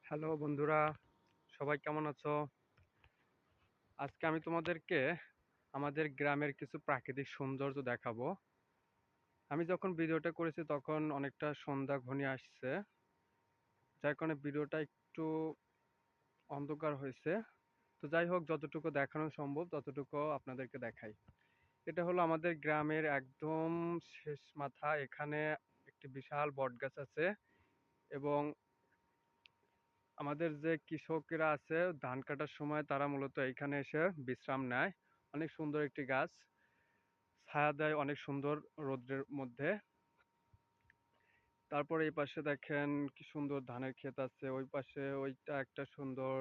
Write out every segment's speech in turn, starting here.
Hello বন্ধুরা, সবাই কেমন আছো? আজকে আমি তোমাদেরকে আমাদের গ্রামের কিছু প্রাকৃতিক সৌন্দর্য দেখাবো। আমি যখন ভিডিওটা করেছি তখন অনেকটা সন্ধ্যা ঘনিয়ে আসছে, যার কারণে ভিডিওটা একটু অন্ধকার হয়েছে। তো যাই হোক, যতটুকু দেখানো সম্ভব ততটুকু আপনাদেরকে দেখাই। এটা হলো আমাদের গ্রামের একদম শেষ মাথা। এখানে একটি বিশাল বটগাছ আছে এবং আমাদের যে কৃষকেরা আছে ধান কাটার সময় তারা মূলত এইখানে এসে বিশ্রাম নেয়। অনেক সুন্দর একটি গাছ, ছায়া দেয় অনেক সুন্দর রৌদ্রের মধ্যে। তারপরে এই পাশে দেখেন কি সুন্দর ধানের ক্ষেত আছে, ওই পাশে ওইটা একটা সুন্দর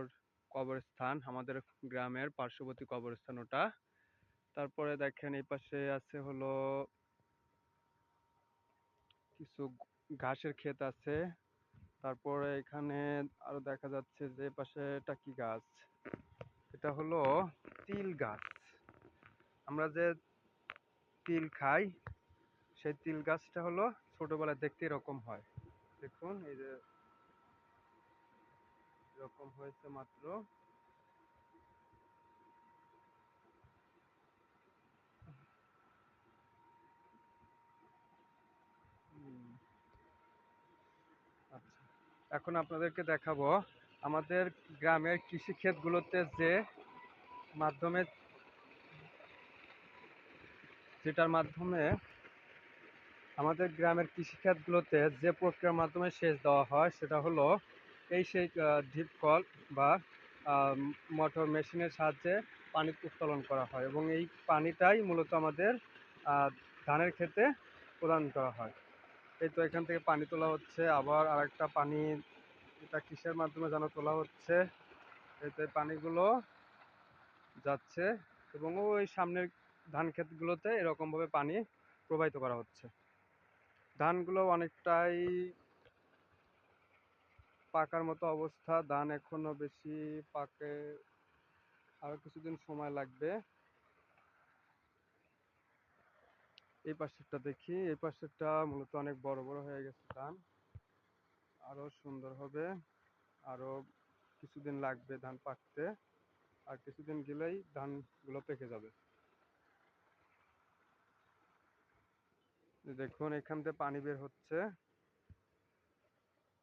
কবরস্থান, আমাদের গ্রামের পার্শ্ববর্তী কবরস্থান ওটা। তারপরে দেখেন এই পাশে আছে হলো কিছু ঘাসের ক্ষেত আছে। তারপরে এখানে আরো দেখা যাচ্ছে যে পাশে এটা কি গাছ, এটা হলো তিল গাছ। আমরা যে তিল খাই সেই তিল গাছটা হলো ছোটবেলায় দেখতে এরকম হয়। দেখুন এই যে এরকম হয়েছে মাত্র। হুম, আচ্ছা, এখন আপনাদেরকে দেখাবো আমাদের গ্রামের কৃষি ক্ষেতগুলোতে যে মাধ্যমে যেটার মাধ্যমে আমাদের গ্রামের কৃষিখাতগুলোতে যে প্রক্রিয়ার মাধ্যমে সেচ দেওয়া হয় সেটা হলো এই সেই ডিপ কল বা আহ, মোটর মেশিনের সাহায্যে পানি উত্তোলন করা হয় এবং এই পানিটাই মূলত আমাদের আহ, ধানের ক্ষেতে প্রদান করা হয়। এই তো এখান থেকে পানি তোলা হচ্ছে, আবার আরেকটা পানি, এটা কিসের মাধ্যমে যেন তোলা হচ্ছে। এতে পানিগুলো যাচ্ছে এবং ওই সামনের ধান ক্ষেতগুলোতে এরকমভাবে পানি প্রবাহিত করা হচ্ছে। ধানগুলো অনেকটাই পাকার মতো অবস্থা, ধান এখনো বেশি পাকে, আরো কিছুদিন সময় লাগবে। এই পাশেরটা দেখি, এই পাশেরটা মূলত অনেক বড় বড় হয়ে গেছে ধান, আরো সুন্দর হবে। আরো কিছুদিন লাগবে ধান পাকতে, আর কিছুদিন গেলেই ধানগুলো পেকে যাবে। দেখুন এখান থেকে পানি বের হচ্ছে,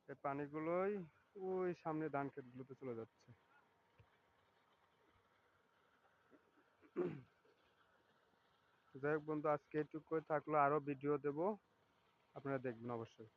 এই পানিগুলোই ওই সামনে ধান ক্ষেতগুলোতে চলে যাচ্ছে। যাই হোক বন্ধু, আজকে এটুকু থাকলো, আরো ভিডিও দেব, আপনারা দেখবেন অবশ্যই।